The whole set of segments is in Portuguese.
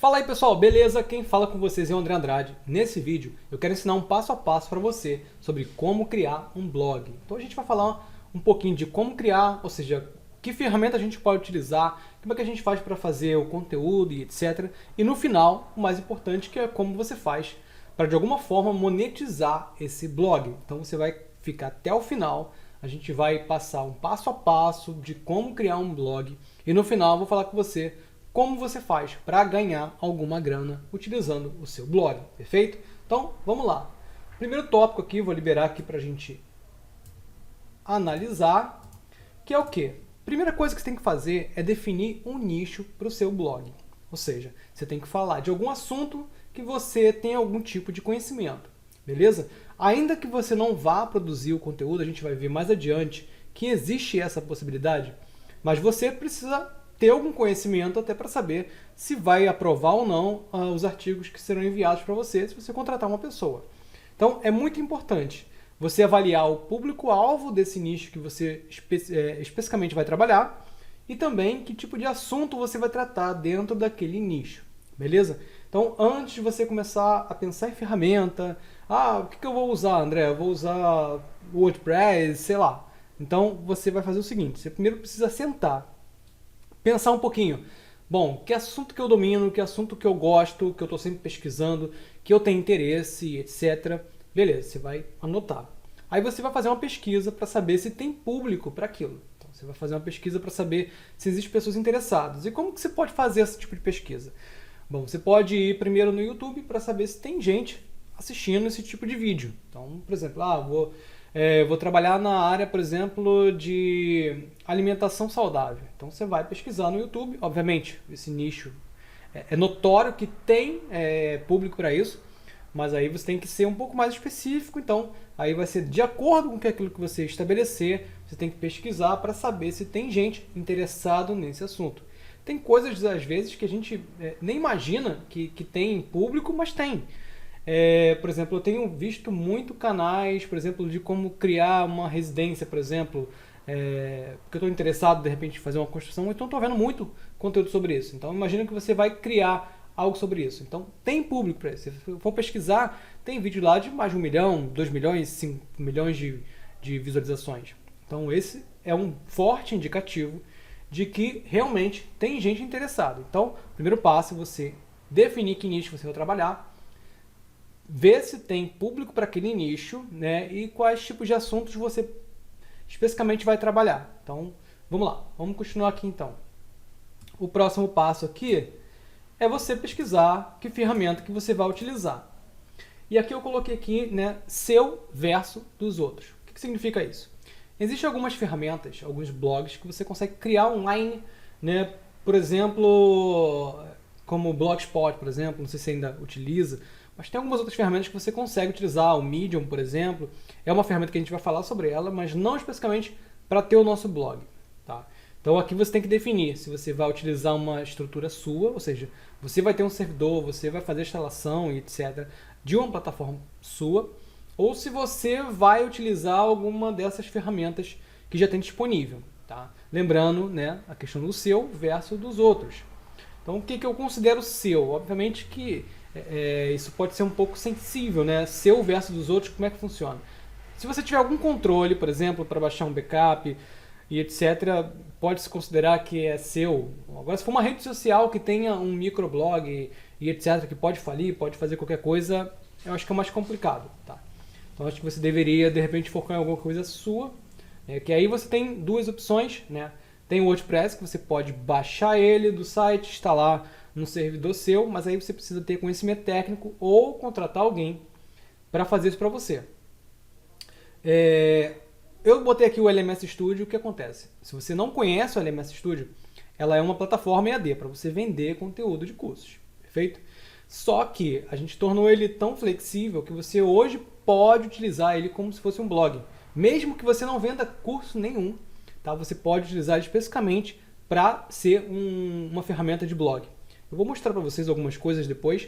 Fala aí pessoal, beleza? Quem fala com vocês é o André Andrade. Nesse vídeo eu quero ensinar um passo a passo para você sobre como criar um blog. Então a gente vai falar um pouquinho de como criar, ou seja, que ferramenta a gente pode utilizar, como é que a gente faz para fazer o conteúdo e etc. E no final, o mais importante que é como você faz para de alguma forma monetizar esse blog. Então você vai ficar até o final, a gente vai passar um passo a passo de como criar um blog e no final eu vou falar com você como você faz para ganhar alguma grana utilizando o seu blog, perfeito? Então, vamos lá. Primeiro tópico aqui, vou liberar aqui para a gente analisar, que é o quê? Primeira coisa que você tem que fazer é definir um nicho para o seu blog. Ou seja, você tem que falar de algum assunto que você tem algum tipo de conhecimento, beleza? Ainda que você não vá produzir o conteúdo, a gente vai ver mais adiante que existe essa possibilidade, mas você precisa ter algum conhecimento até para saber se vai aprovar ou não os artigos que serão enviados para você, se você contratar uma pessoa. Então, é muito importante você avaliar o público-alvo desse nicho que você especificamente vai trabalhar e também que tipo de assunto você vai tratar dentro daquele nicho, beleza? Então, antes de você começar a pensar em ferramenta, o que eu vou usar, André? Eu vou usar o WordPress, sei lá. Então, você vai fazer o seguinte, você primeiro precisa sentar, pensar um pouquinho. Bom, que assunto que eu domino, que assunto que eu gosto, que eu estou sempre pesquisando, que eu tenho interesse, etc. Beleza, você vai anotar. Aí você vai fazer uma pesquisa para saber se tem público para aquilo. Então, você vai fazer uma pesquisa para saber se existem pessoas interessadas. E como que você pode fazer esse tipo de pesquisa? Bom, você pode ir primeiro no YouTube para saber se tem gente assistindo esse tipo de vídeo. Então, por exemplo, vou trabalhar na área, por exemplo, de alimentação saudável. Então você vai pesquisar no YouTube, obviamente, esse nicho é notório que tem público para isso, mas aí você tem que ser um pouco mais específico, então aí vai ser de acordo com aquilo que você estabelecer, você tem que pesquisar para saber se tem gente interessada nesse assunto. Tem coisas, às vezes, que a gente nem imagina que tem público, mas tem. Por exemplo, eu tenho visto muito canais, por exemplo, de como criar uma residência, por exemplo, porque eu estou interessado, de repente, em fazer uma construção, então estou vendo muito conteúdo sobre isso. Então, imagina que você vai criar algo sobre isso. Então, tem público para isso. Se for pesquisar, tem vídeo lá de mais de 1 milhão, 2 milhões, 5 milhões de visualizações. Então, esse é um forte indicativo de que realmente tem gente interessada. Então, o primeiro passo é você definir que nicho você vai trabalhar, ver se tem público para aquele nicho, né, e quais tipos de assuntos você especificamente vai trabalhar. Então, vamos lá, vamos continuar aqui então. O próximo passo aqui é você pesquisar que ferramenta que você vai utilizar. E aqui eu coloquei aqui, né, seu versus dos outros. O que significa isso? Existem algumas ferramentas, alguns blogs que você consegue criar online, né, por exemplo, como o Blogspot, por exemplo, não sei se ainda utiliza, mas tem algumas outras ferramentas que você consegue utilizar, o Medium, por exemplo, é uma ferramenta que a gente vai falar sobre ela, mas não especificamente para ter o nosso blog. Tá? Então aqui você tem que definir se você vai utilizar uma estrutura sua, ou seja, você vai ter um servidor, você vai fazer a instalação e etc. de uma plataforma sua, ou se você vai utilizar alguma dessas ferramentas que já tem disponível. Tá? Lembrando, né, a questão do seu versus dos outros. Então o que eu considero seu? Obviamente que isso pode ser um pouco sensível, né? Seu versus dos outros, como é que funciona? Se você tiver algum controle, por exemplo, para baixar um backup e etc., pode-se considerar que é seu. Agora, se for uma rede social que tenha um microblog e etc., que pode falir, pode fazer qualquer coisa, eu acho que é mais complicado. Tá? Então, acho que você deveria, de repente, focar em alguma coisa sua, que aí você tem duas opções, né? Tem o WordPress, que você pode baixar ele do site, instalar no servidor seu, mas aí você precisa ter conhecimento técnico ou contratar alguém para fazer isso para você. Eu botei aqui o LMS Studio, o que acontece? Se você não conhece o LMS Studio, ela é uma plataforma EAD para você vender conteúdo de cursos, perfeito? Só que a gente tornou ele tão flexível que você hoje pode utilizar ele como se fosse um blog. Mesmo que você não venda curso nenhum, tá? Você pode utilizar ele especificamente para ser uma ferramenta de blog. Eu vou mostrar para vocês algumas coisas depois,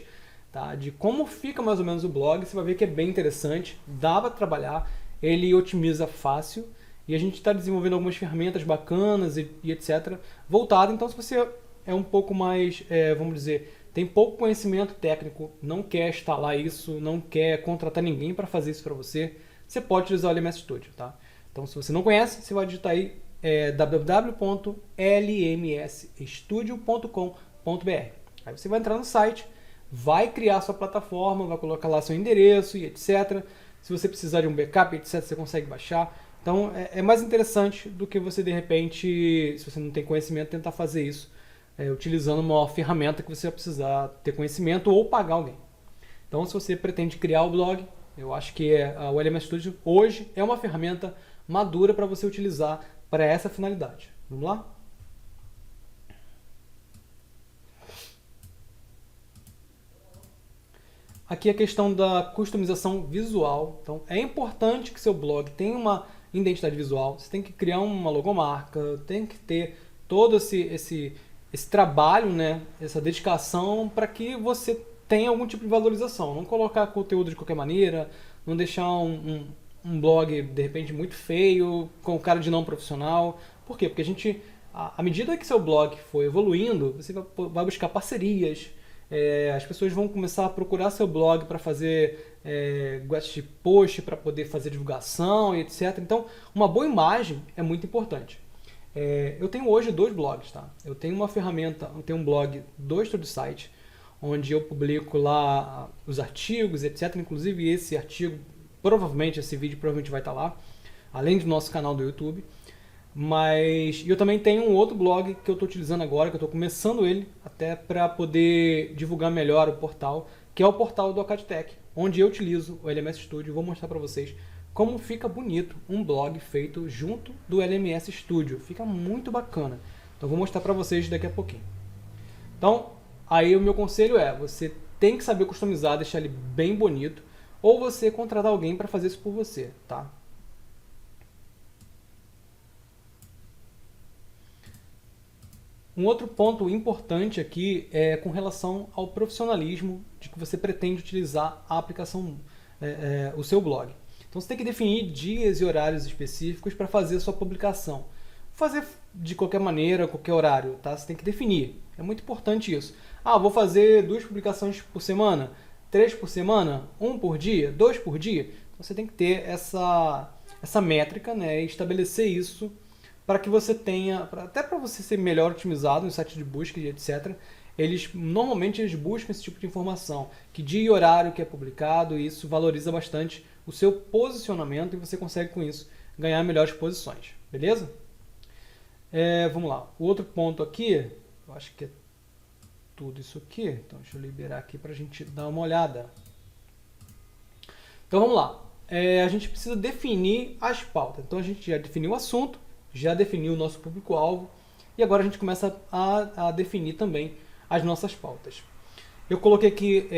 tá? De como fica mais ou menos o blog. Você vai ver que é bem interessante, dá para trabalhar, ele otimiza fácil e a gente está desenvolvendo algumas ferramentas bacanas e etc. voltado. Então, se você é um pouco mais, vamos dizer, tem pouco conhecimento técnico, não quer instalar isso, não quer contratar ninguém para fazer isso para você, você pode utilizar o LMS Studio, tá? Então, se você não conhece, você vai digitar aí www.lmsstudio.com.br. Aí você vai entrar no site, vai criar sua plataforma, vai colocar lá seu endereço e etc. Se você precisar de um backup, etc., você consegue baixar. Então, é mais interessante do que você, de repente, se você não tem conhecimento, tentar fazer isso utilizando uma ferramenta que você vai precisar ter conhecimento ou pagar alguém. Então, se você pretende criar o blog, eu acho que o LMS Studio hoje é uma ferramenta madura para você utilizar para essa finalidade. Vamos lá? Aqui a questão da customização visual. Então, é importante que seu blog tenha uma identidade visual. Você tem que criar uma logomarca, tem que ter todo esse trabalho, né? Essa dedicação para que você tenha algum tipo de valorização. Não colocar conteúdo de qualquer maneira, não deixar um blog, de repente, muito feio, com cara de não profissional. Por quê? Porque à medida que seu blog for evoluindo, você vai buscar parcerias, as pessoas vão começar a procurar seu blog para fazer guest post, para poder fazer divulgação e etc. Então, uma boa imagem é muito importante. Eu tenho hoje 2 blogs, tá? Eu tenho uma ferramenta, eu tenho um blog do StudioSite, onde eu publico lá os artigos, etc. Inclusive esse artigo, esse vídeo provavelmente vai estar lá, além do nosso canal do YouTube. Mas eu também tenho um outro blog que eu estou utilizando agora, que eu estou começando ele, até para poder divulgar melhor o portal, que é o portal do Acaditech, onde eu utilizo o LMS Studio. Vou mostrar para vocês como fica bonito um blog feito junto do LMS Studio. Fica muito bacana. Então vou mostrar para vocês daqui a pouquinho. Então, aí o meu conselho você tem que saber customizar, deixar ele bem bonito, ou você contratar alguém para fazer isso por você, tá? Um outro ponto importante aqui é com relação ao profissionalismo de que você pretende utilizar a aplicação, o seu blog. Então você tem que definir dias e horários específicos para fazer a sua publicação. Fazer de qualquer maneira, qualquer horário, tá? Você tem que definir. É muito importante isso. Vou fazer 2 publicações por semana, 3 por semana, 1 por dia, 2 por dia. Então você tem que ter essa métrica, né, e estabelecer isso para que você tenha, até para você ser melhor otimizado no site de busca e etc. Normalmente eles buscam esse tipo de informação, que dia e horário que é publicado, e isso valoriza bastante o seu posicionamento e você consegue com isso ganhar melhores posições, beleza? Vamos lá, o outro ponto aqui, eu acho que é tudo isso aqui, então deixa eu liberar aqui para a gente dar uma olhada. Então vamos lá, a gente precisa definir as pautas. Então a gente já definiu o assunto, já definiu o nosso público-alvo e agora a gente começa a definir também as nossas pautas. Eu coloquei aqui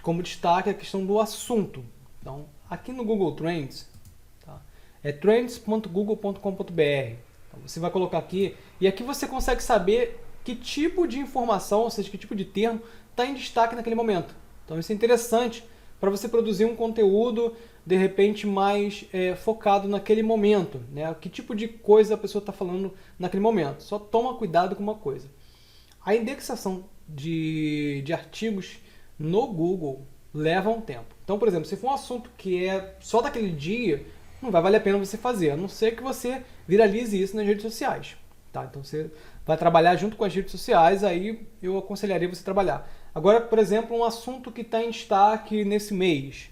como destaque a questão do assunto. Então, aqui no Google Trends, tá? É trends.google.com.br. Então, você vai colocar aqui e aqui você consegue saber que tipo de informação, ou seja, que tipo de termo está em destaque naquele momento. Então, isso é interessante para você produzir um conteúdo de repente mais focado naquele momento, né? Que tipo de coisa a pessoa está falando naquele momento. Só toma cuidado com uma coisa. A indexação de artigos no Google leva um tempo. Então, por exemplo, se for um assunto que é só daquele dia, não vai valer a pena você fazer, a não ser que você viralize isso nas redes sociais. Tá? Então você vai trabalhar junto com as redes sociais, aí eu aconselharia você trabalhar. Agora, por exemplo, um assunto que está em destaque nesse mês,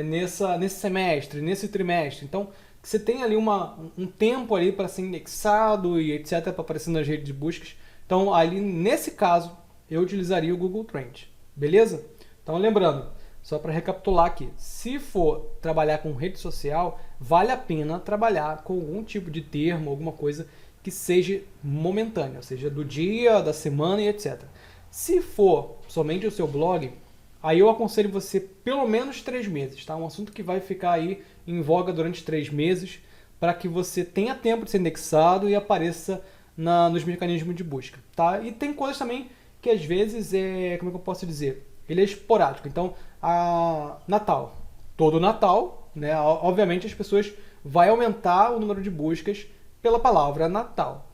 nesse semestre, nesse trimestre. Então, você tem ali um tempo ali para ser indexado e etc, para aparecer nas redes de buscas. Então, ali nesse caso, eu utilizaria o Google Trends. Beleza? Então, lembrando, só para recapitular aqui, se for trabalhar com rede social, vale a pena trabalhar com algum tipo de termo, alguma coisa que seja momentânea, ou seja, do dia, da semana e etc. Se for somente o seu blog, aí eu aconselho você pelo menos 3 meses, tá? Um assunto que vai ficar aí em voga durante 3 meses, para que você tenha tempo de ser indexado e apareça nos mecanismos de busca, tá? E tem coisas também que às vezes como é que eu posso dizer? Ele é esporádico. Então, Natal. Todo Natal, né? Obviamente as pessoas vai aumentar o número de buscas pela palavra Natal.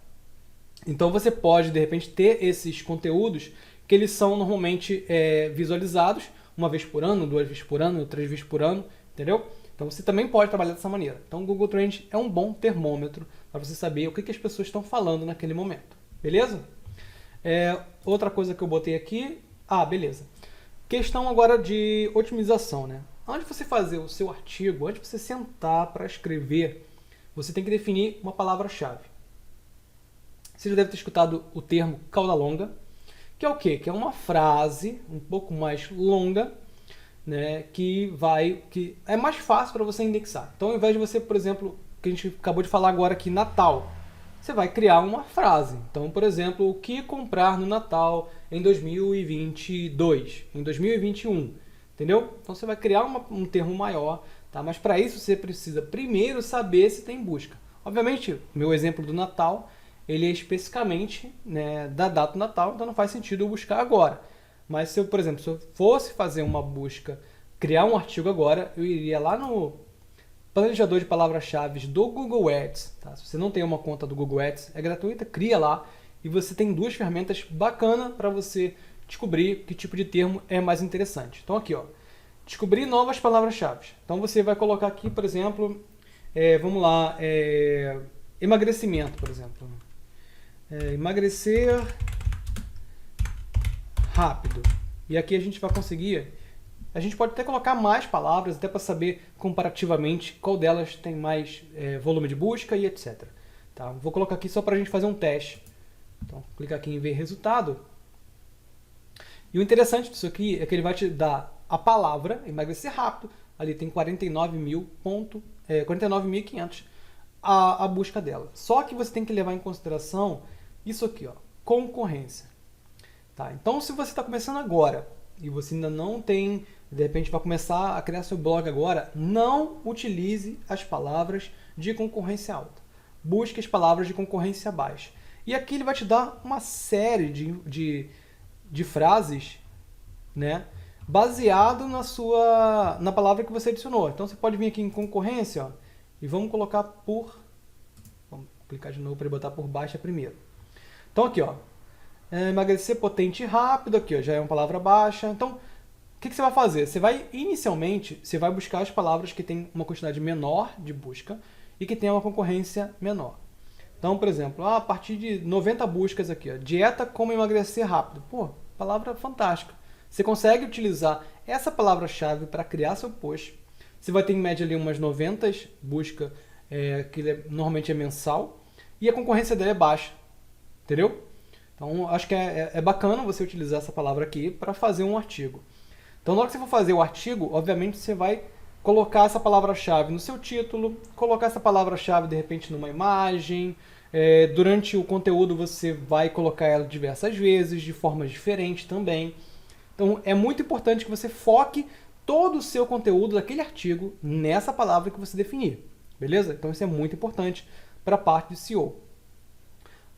Então você pode, de repente, ter esses conteúdos que eles são normalmente visualizados uma vez por ano, 2 vezes por ano, 3 vezes por ano, entendeu? Então você também pode trabalhar dessa maneira. Então o Google Trends é um bom termômetro para você saber o que as pessoas estão falando naquele momento, beleza? Outra coisa que eu botei aqui, beleza. Questão agora de otimização, né? Antes de você fazer o seu artigo, antes de você sentar para escrever, você tem que definir uma palavra-chave. Você já deve ter escutado o termo cauda longa, que é o quê? Que é uma frase um pouco mais longa, né, que é mais fácil para você indexar. Então, ao invés de você, por exemplo, que a gente acabou de falar agora aqui, Natal, você vai criar uma frase. Então, por exemplo, o que comprar no Natal em 2022, em 2021, entendeu? Então, você vai criar um termo maior, tá? Mas para isso você precisa primeiro saber se tem busca. Obviamente, meu exemplo do Natal, ele é especificamente, né, da data do Natal, então não faz sentido eu buscar agora. Mas se eu, por exemplo, se eu fosse fazer uma busca, criar um artigo agora, eu iria lá no planejador de palavras-chave do Google Ads. Tá? Se você não tem uma conta do Google Ads, é gratuita, cria lá e você tem 2 ferramentas bacanas para você descobrir que tipo de termo é mais interessante. Então aqui, ó, descobrir novas palavras-chave. Então você vai colocar aqui, por exemplo, vamos lá, emagrecimento, por exemplo. Emagrecer rápido. E aqui a gente vai conseguir, a gente pode até colocar mais palavras, até para saber comparativamente qual delas tem mais volume de busca e etc. Tá? Vou colocar aqui só para a gente fazer um teste. Então, clicar aqui em ver resultado. E o interessante disso aqui é que ele vai te dar a palavra emagrecer rápido. Ali tem 49.500 a busca dela. Só que você tem que levar em consideração isso aqui, ó, concorrência. Tá? Então, se você está começando agora e você ainda não tem, de repente vai começar a criar seu blog agora, não utilize as palavras de concorrência alta. Busque as palavras de concorrência baixa. E aqui ele vai te dar uma série de frases, né, baseado na palavra que você adicionou. Então, você pode vir aqui em concorrência, ó, e vamos colocar vamos clicar de novo para botar por baixa primeiro. Então, aqui, ó. Emagrecer potente e rápido, aqui ó, já é uma palavra baixa. Então, o que você vai fazer? Inicialmente, você vai buscar as palavras que têm uma quantidade menor de busca e que tem uma concorrência menor. Então, por exemplo, a partir de 90 buscas aqui, ó, dieta como emagrecer rápido. Pô, palavra fantástica. Você consegue utilizar essa palavra-chave para criar seu post. Você vai ter em média ali umas 90 buscas, que normalmente é mensal, e a concorrência dela é baixa. Entendeu? Então, acho que é bacana você utilizar essa palavra aqui para fazer um artigo. Então, na hora que você for fazer o artigo, obviamente você vai colocar essa palavra-chave no seu título, colocar essa palavra-chave, de repente, numa imagem. Durante o conteúdo, você vai colocar ela diversas vezes, de formas diferentes também. Então, é muito importante que você foque todo o seu conteúdo daquele artigo nessa palavra que você definir. Beleza? Então, isso é muito importante para a parte de SEO.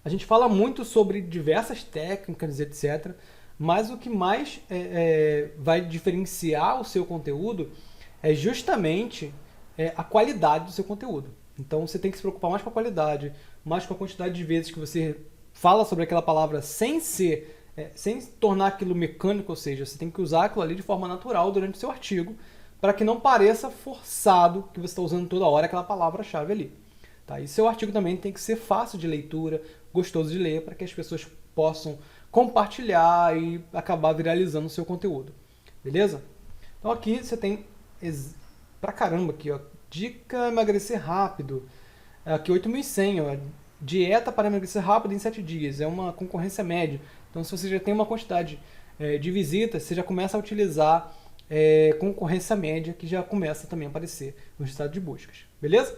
A gente fala muito sobre diversas técnicas, etc. Mas o que mais vai diferenciar o seu conteúdo é justamente a qualidade do seu conteúdo. Então você tem que se preocupar mais com a qualidade, mais com a quantidade de vezes que você fala sobre aquela palavra sem tornar aquilo mecânico, ou seja, você tem que usar aquilo ali de forma natural durante o seu artigo, para que não pareça forçado que você está usando toda hora aquela palavra-chave ali. Tá? E seu artigo também tem que ser fácil de leitura, gostoso de ler, para que as pessoas possam compartilhar e acabar viralizando o seu conteúdo. Beleza? Então aqui você tem pra caramba aqui, ó, dica emagrecer rápido. Aqui 8.100, ó, dieta para emagrecer rápido em 7 dias. É uma concorrência média. Então se você já tem uma quantidade de visitas, você já começa a utilizar concorrência média, que já começa também a aparecer no resultado de buscas. Beleza?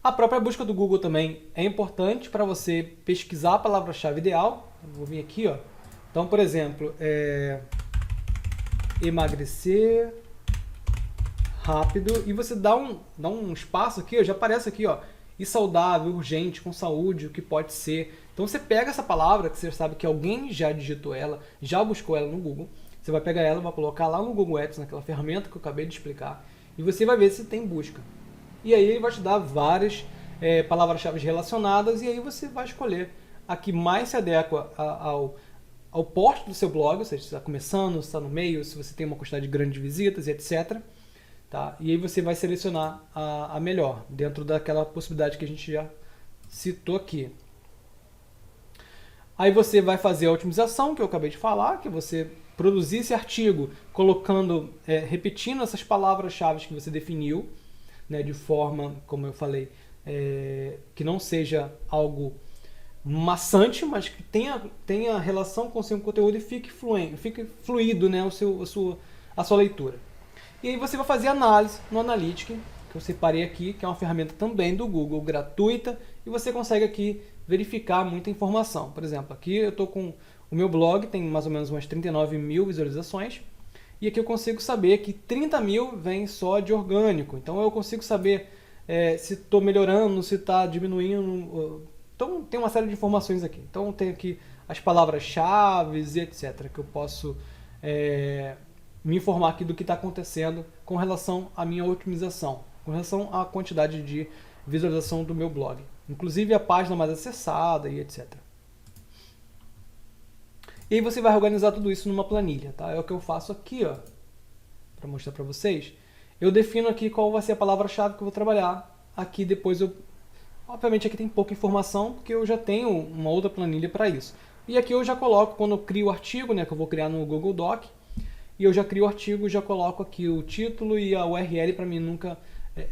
A própria busca do Google também é importante para você pesquisar a palavra-chave ideal. Vou vir aqui, ó. Então, por exemplo, emagrecer rápido, e você dá um espaço aqui, ó, já aparece aqui, ó, e saudável, urgente, com saúde, o que pode ser. Então você pega essa palavra, que você sabe que alguém já digitou ela, já buscou ela no Google, você vai pegar ela, vai colocar lá no Google Ads, naquela ferramenta que eu acabei de explicar, e você vai ver se tem busca. E aí ele vai te dar várias palavras-chave relacionadas, e aí você vai escolher a que mais se adequa ao porte do seu blog, ou seja, se está começando, se está no meio, se você tem uma quantidade grande de visitas e etc. Tá? E aí você vai selecionar a melhor, dentro daquela possibilidade que a gente já citou aqui. Aí você vai fazer a otimização, que eu acabei de falar, que você produzir esse artigo colocando, repetindo essas palavras-chave que você definiu, né, de forma, como eu falei, que não seja algo maçante, mas que tenha relação com o seu conteúdo e fique fluido, né, a sua leitura. E aí você vai fazer análise no Analytics, que eu separei aqui, que é uma ferramenta também do Google, gratuita, e você consegue aqui verificar muita informação. Por exemplo, aqui eu estou com o meu blog, tem mais ou menos umas 39 mil visualizações, e aqui eu consigo saber que 30 mil vem só de orgânico. Então eu consigo saber se estou melhorando, se está diminuindo. Então tem uma série de informações aqui. Então tem aqui as palavras-chave e etc. que eu posso me informar aqui do que está acontecendo com relação à minha otimização, com relação à quantidade de visualização do meu blog. Inclusive a página mais acessada e etc. E aí você vai organizar tudo isso numa planilha, tá? É o que eu faço aqui, ó, para mostrar para vocês. Eu defino aqui qual vai ser a palavra-chave que eu vou trabalhar. Aqui depois obviamente aqui tem pouca informação, porque eu já tenho uma outra planilha para isso. E aqui eu já coloco, quando eu crio o artigo, né, que eu vou criar no Google Doc, e eu já crio o artigo, já coloco aqui o título e a URL para mim nunca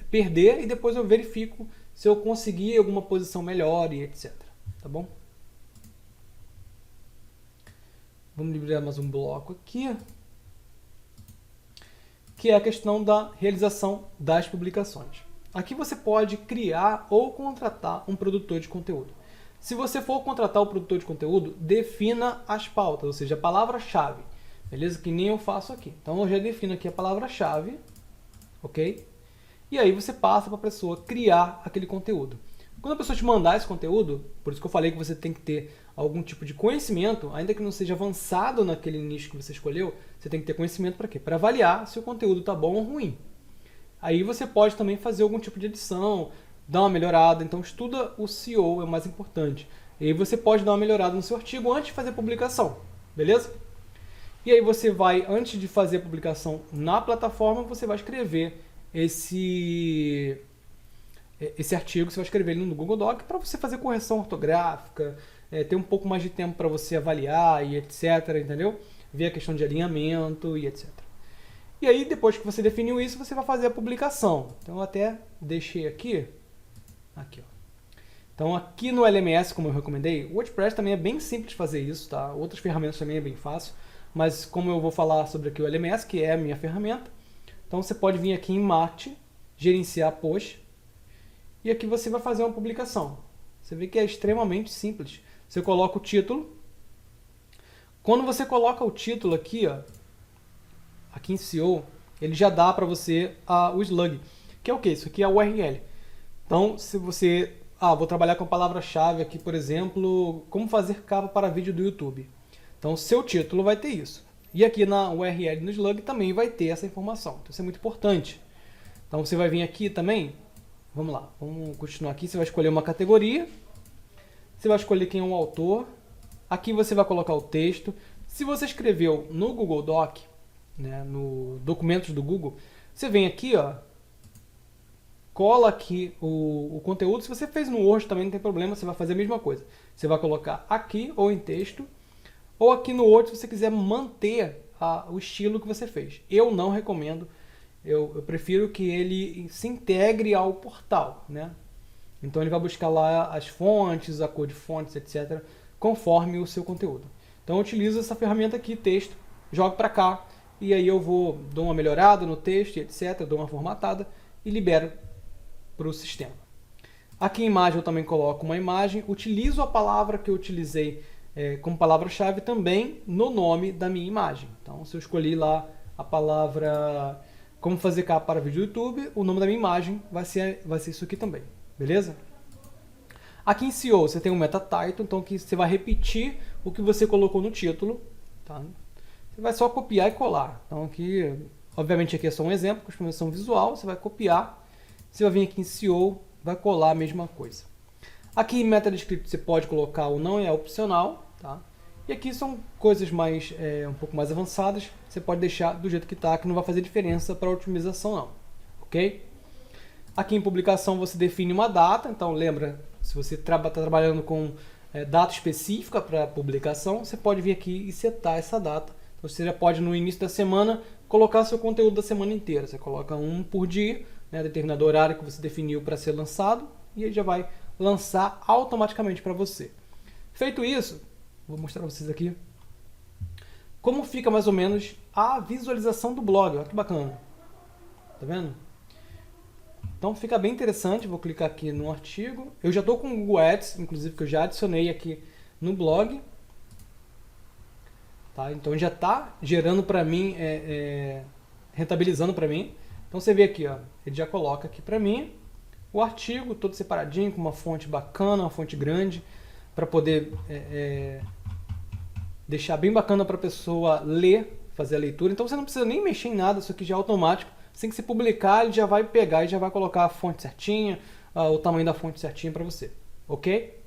perder, e depois eu verifico se eu conseguir alguma posição melhor e etc. Tá bom? Vamos liberar mais um bloco aqui, que é a questão da realização das publicações. Aqui você pode criar ou contratar um produtor de conteúdo. Se você for contratar o produtor de conteúdo, defina as pautas, ou seja, a palavra-chave, beleza? Que nem eu faço aqui. Então eu já defino aqui a palavra-chave, ok? E aí você passa para a pessoa criar aquele conteúdo. Quando a pessoa te mandar esse conteúdo, por isso que eu falei que você tem que ter algum tipo de conhecimento, ainda que não seja avançado naquele nicho que você escolheu, você tem que ter conhecimento para quê? Para avaliar se o conteúdo está bom ou ruim. Aí você pode também fazer algum tipo de edição, dar uma melhorada, então estuda o SEO, é o mais importante. E aí você pode dar uma melhorada no seu artigo antes de fazer a publicação, beleza? E aí você vai, antes de fazer a publicação na plataforma, você vai escrever esse artigo, você vai escrever ele no Google Doc para você fazer correção ortográfica, ter um pouco mais de tempo para você avaliar e etc, entendeu? Ver a questão de alinhamento e etc. E aí, depois que você definiu isso, você vai fazer a publicação. Então, eu até deixei aqui, ó. Então, aqui no LMS, como eu recomendei, o WordPress também é bem simples de fazer isso, tá? Outras ferramentas também é bem fácil, mas como eu vou falar sobre aqui o LMS, que é a minha ferramenta, então você pode vir aqui em Marte, gerenciar post, e aqui você vai fazer uma publicação. Você vê que é extremamente simples. Você coloca o título. Quando você coloca o título aqui, ó, aqui em SEO, ele já dá para você o slug, que é o que? Isso aqui é a URL. Então, se você... vou trabalhar com a palavra-chave aqui, por exemplo, como fazer capa para vídeo do YouTube. Então, seu título vai ter isso. E aqui na URL no slug também vai ter essa informação. Então, isso é muito importante. Então, você vai vir aqui também... Vamos lá, vamos continuar aqui. Você vai escolher uma categoria. Você vai escolher quem é o autor. Aqui você vai colocar o texto. Se você escreveu no Google Doc, né, no documentos do Google, você vem aqui, ó, cola aqui o conteúdo. Se você fez no Word também não tem problema, você vai fazer a mesma coisa. Você vai colocar aqui ou em texto, ou aqui no Word se você quiser manter o estilo que você fez. Eu não recomendo, eu prefiro que ele se integre ao portal, né? Então ele vai buscar lá as fontes, a cor de fontes, etc., conforme o seu conteúdo. Então eu utilizo essa ferramenta aqui, texto, jogo para cá, e aí eu dou uma melhorada no texto, etc., dou uma formatada e libero para o sistema. Aqui em imagem eu também coloco uma imagem, utilizo a palavra que eu utilizei como palavra-chave também no nome da minha imagem. Então se eu escolhi lá a palavra como fazer capa para vídeo do YouTube, o nome da minha imagem vai ser isso aqui também, beleza? Aqui em SEO você tem um meta title, então que você vai repetir o que você colocou no título, tá? Você vai só copiar e colar. Então aqui, obviamente aqui é só um exemplo, customização visual, você vai copiar, você vai vir aqui em SEO, vai colar a mesma coisa. Aqui, meta descrito, você pode colocar ou não, é opcional, tá? E aqui são coisas mais, um pouco mais avançadas, você pode deixar do jeito que está, que não vai fazer diferença para a otimização não, ok? Aqui em publicação você define uma data, então lembra, se você está trabalhando com data específica para publicação, você pode vir aqui e setar essa data. Então, você já pode no início da semana colocar seu conteúdo da semana inteira, você coloca um por dia, né, determinado horário que você definiu para ser lançado, e ele já vai lançar automaticamente para você. Feito isso, vou mostrar para vocês aqui como fica mais ou menos a visualização do blog. Olha que bacana. Tá vendo? Então fica bem interessante. Vou clicar aqui no artigo. Eu já estou com o Google Ads, inclusive, que eu já adicionei aqui no blog. Tá? Então já está gerando para mim, rentabilizando para mim. Então você vê aqui, ó, ele já coloca aqui para mim o artigo todo separadinho, com uma fonte bacana, uma fonte grande, para poder deixar bem bacana para a pessoa ler, fazer a leitura. Então você não precisa nem mexer em nada, isso aqui já é automático. Assim que você publicar, ele já vai pegar e já vai colocar a fonte certinha, o tamanho da fonte certinha para você, ok?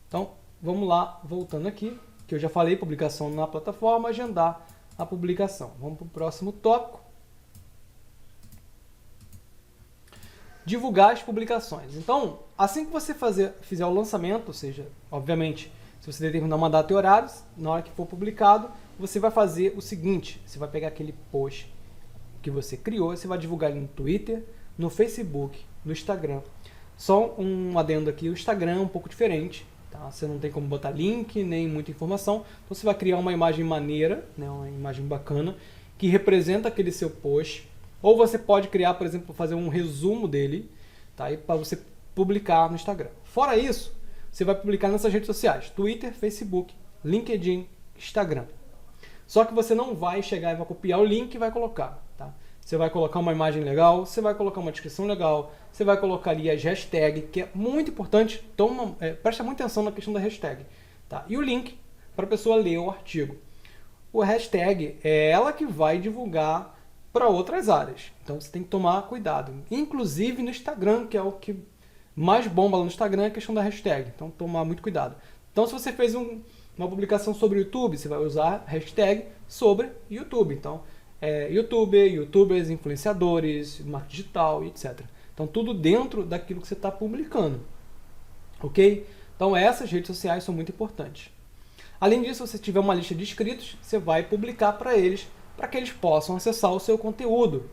Então vamos lá, voltando aqui, que eu já falei, publicação na plataforma, agendar a publicação. Vamos para o próximo tópico. Divulgar as publicações. Então, assim que você fizer o lançamento, ou seja, obviamente, se você determinar uma data e horários, na hora que for publicado, você vai fazer o seguinte, você vai pegar aquele post que você criou, você vai divulgar ele no Twitter, no Facebook, no Instagram. Só um adendo aqui, o Instagram é um pouco diferente, tá? Você não tem como botar link, nem muita informação, então você vai criar uma imagem maneira, né, uma imagem bacana, que representa aquele seu post. Ou você pode criar, por exemplo, fazer um resumo dele, tá? Para você publicar no Instagram. Fora isso, você vai publicar nessas redes sociais, Twitter, Facebook, LinkedIn, Instagram. Só que você não vai chegar e vai copiar o link e vai colocar, tá? Você vai colocar uma imagem legal, você vai colocar uma descrição legal, você vai colocar ali as hashtags, que é muito importante, presta muita atenção na questão da hashtag, tá? E o link para a pessoa ler o artigo. O hashtag é ela que vai divulgar para outras áreas. Então você tem que tomar cuidado. Inclusive no Instagram, que é o que mais bomba lá no Instagram, é a questão da hashtag. Então tomar muito cuidado. Então se você fez uma publicação sobre o YouTube, você vai usar hashtag sobre YouTube. Então YouTuber, youtubers, influenciadores, marketing digital, etc. Então tudo dentro daquilo que você está publicando. Ok? Então essas redes sociais são muito importantes. Além disso, se você tiver uma lista de inscritos, você vai publicar para eles, para que eles possam acessar o seu conteúdo.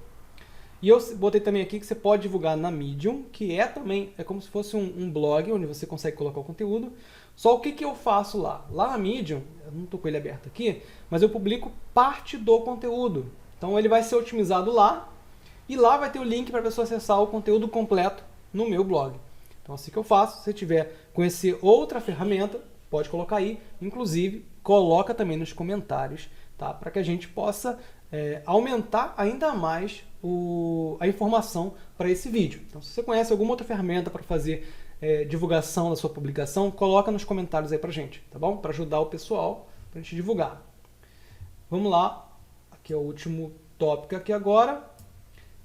E eu botei também aqui que você pode divulgar na Medium, que também é como se fosse um blog, onde você consegue colocar o conteúdo. Só o que eu faço lá? Lá na Medium, eu não estou com ele aberto aqui, mas eu publico parte do conteúdo. Então ele vai ser otimizado lá, e lá vai ter o link para a pessoa acessar o conteúdo completo no meu blog. Então assim que eu faço, se você tiver conhecer outra ferramenta, pode colocar aí, inclusive coloca também nos comentários, tá? Para que a gente possa aumentar ainda mais a informação para esse vídeo. Então, se você conhece alguma outra ferramenta para fazer divulgação da sua publicação, coloca nos comentários aí para a gente, tá bom? Para ajudar o pessoal, para a gente divulgar. Vamos lá, aqui é o último tópico aqui agora,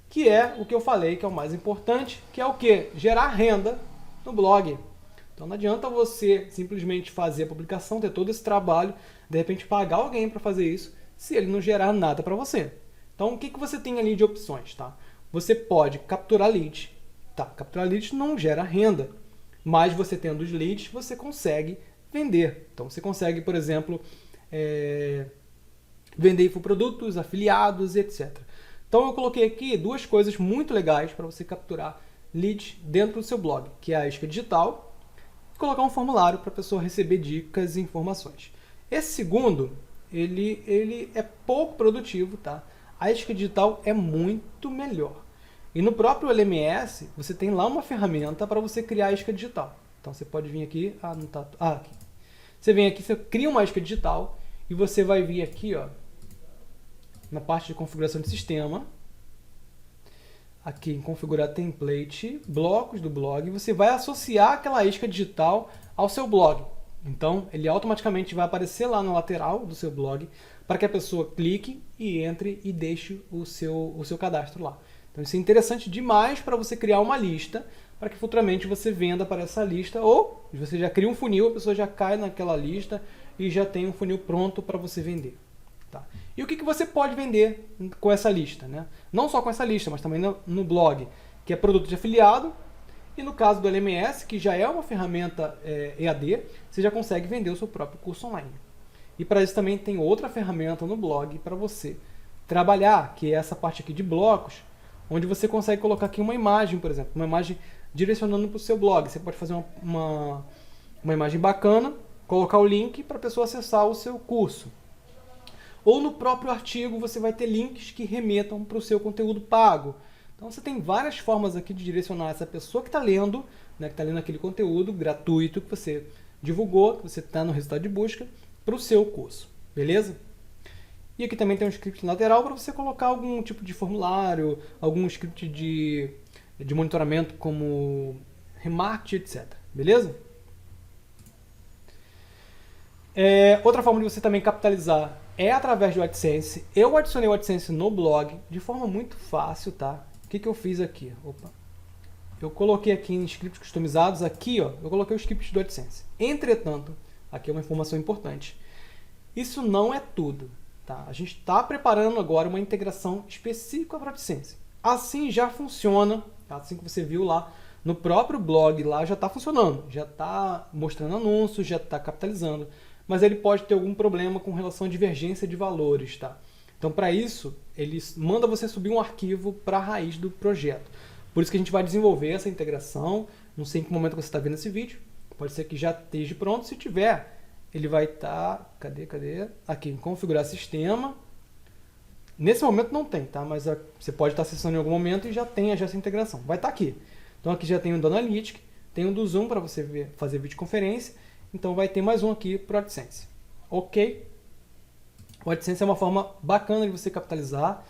que é o que eu falei que é o mais importante, que é o quê? Gerar renda no blog. Então não adianta você simplesmente fazer a publicação, ter todo esse trabalho, de repente pagar alguém para fazer isso, se ele não gerar nada para você. Então o que você tem ali de opções? Tá? Você pode capturar leads. Tá, capturar leads não gera renda, mas você tendo os leads, você consegue vender. Então você consegue, por exemplo, vender infoprodutos, afiliados, etc. Então eu coloquei aqui duas coisas muito legais para você capturar leads dentro do seu blog, que é a isca digital, colocar um formulário para a pessoa receber dicas e informações. Esse segundo, ele é pouco produtivo, tá? A isca digital é muito melhor. E no próprio LMS, você tem lá uma ferramenta para você criar a isca digital. Então você pode vir aqui, aqui. Você vem aqui, você cria uma isca digital e você vai vir aqui, ó, na parte de configuração de sistema, aqui em configurar template, blocos do blog, você vai associar aquela isca digital ao seu blog. Então, ele automaticamente vai aparecer lá na lateral do seu blog para que a pessoa clique e entre e deixe o seu cadastro lá. Então, isso é interessante demais para você criar uma lista para que futuramente você venda para essa lista, ou você já cria um funil, a pessoa já cai naquela lista e já tem um funil pronto para você vender. Tá? E o que você pode vender com essa lista? Né? Não só com essa lista, mas também no blog, que é produto de afiliado, e no caso do LMS, que já é uma ferramenta EAD, você já consegue vender o seu próprio curso online. E para isso também tem outra ferramenta no blog para você trabalhar, que é essa parte aqui de blocos, onde você consegue colocar aqui uma imagem, por exemplo, uma imagem direcionando para o seu blog. Você pode fazer uma imagem bacana, colocar o link para a pessoa acessar o seu curso. Ou no próprio artigo você vai ter links que remetam para o seu conteúdo pago. Então você tem várias formas aqui de direcionar essa pessoa que está lendo, né, que está lendo aquele conteúdo gratuito que você divulgou, que você está no resultado de busca, para o seu curso. Beleza? E aqui também tem um script lateral para você colocar algum tipo de formulário, algum script de monitoramento como remarketing, etc. Beleza? Outra forma de você também capitalizar é através do AdSense. Eu adicionei o AdSense no blog de forma muito fácil, tá? O que eu fiz aqui? Eu coloquei aqui em scripts customizados, aqui ó, eu coloquei o script do AdSense. Entretanto, aqui é uma informação importante. Isso não é tudo. Tá? A gente está preparando agora uma integração específica para o AdSense. Assim já funciona, tá? Assim que você viu lá no próprio blog, lá já está funcionando, já está mostrando anúncios, já está capitalizando, mas ele pode ter algum problema com relação à divergência de valores. Tá? Então, para isso, ele manda você subir um arquivo para a raiz do projeto. Por isso que a gente vai desenvolver essa integração. Não sei em que momento você está vendo esse vídeo, pode ser que já esteja pronto. Se tiver, ele vai estar, cadê? Aqui, em configurar sistema. Nesse momento não tem, tá? Mas você pode estar acessando em algum momento e já tem já essa integração. Vai estar aqui. Então aqui já tem o do Analytics, tem o do Zoom para você fazer videoconferência. Então vai ter mais um aqui para o AdSense. Ok? O AdSense é uma forma bacana de você capitalizar.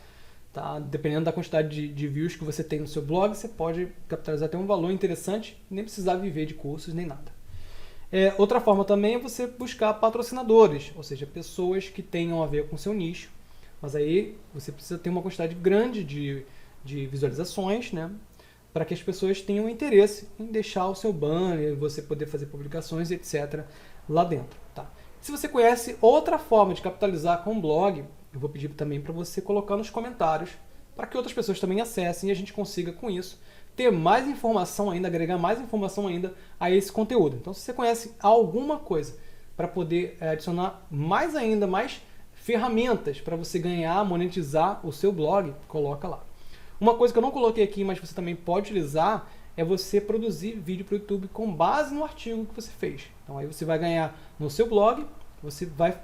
Tá? Dependendo da quantidade de views que você tem no seu blog, você pode capitalizar até um valor interessante, nem precisar viver de cursos nem nada. Outra forma também é você buscar patrocinadores, ou seja, pessoas que tenham a ver com o seu nicho, mas aí você precisa ter uma quantidade grande de visualizações, né, para que as pessoas tenham interesse em deixar o seu banner, você poder fazer publicações, etc. lá dentro. Tá? Se você conhece outra forma de capitalizar com o blog, eu vou pedir também para você colocar nos comentários, para que outras pessoas também acessem e a gente consiga com isso ter mais informação ainda, agregar mais informação ainda a esse conteúdo. Então, se você conhece alguma coisa para poder adicionar mais ainda, mais ferramentas para você ganhar, monetizar o seu blog, coloca lá. Uma coisa que eu não coloquei aqui, mas você também pode utilizar, é você produzir vídeo para o YouTube com base no artigo que você fez. Então, aí você vai ganhar no seu blog, você vai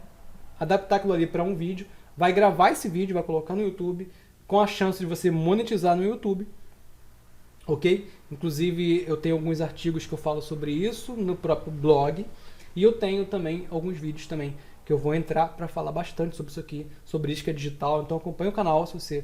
adaptar aquilo ali para um vídeo, vai gravar esse vídeo, vai colocar no YouTube, com a chance de você monetizar no YouTube. Ok? Inclusive eu tenho alguns artigos que eu falo sobre isso no próprio blog e eu tenho também alguns vídeos também que eu vou entrar para falar bastante sobre isso aqui, sobre isca digital. Então acompanha o canal, se você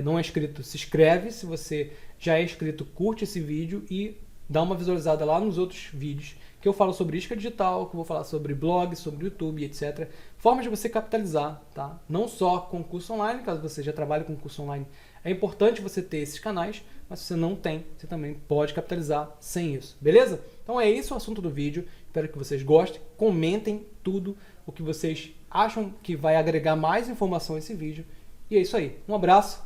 não é inscrito, se inscreve, se você já é inscrito, curte esse vídeo e dá uma visualizada lá nos outros vídeos que eu falo sobre isca digital, que eu vou falar sobre blog, sobre YouTube, etc. Formas de você capitalizar, tá? Não só com curso online, caso você já trabalhe com curso online, é importante você ter esses canais, mas se você não tem, você também pode capitalizar sem isso, beleza? Então é esse o assunto do vídeo, espero que vocês gostem, comentem tudo o que vocês acham que vai agregar mais informação a esse vídeo, e é isso aí, um abraço,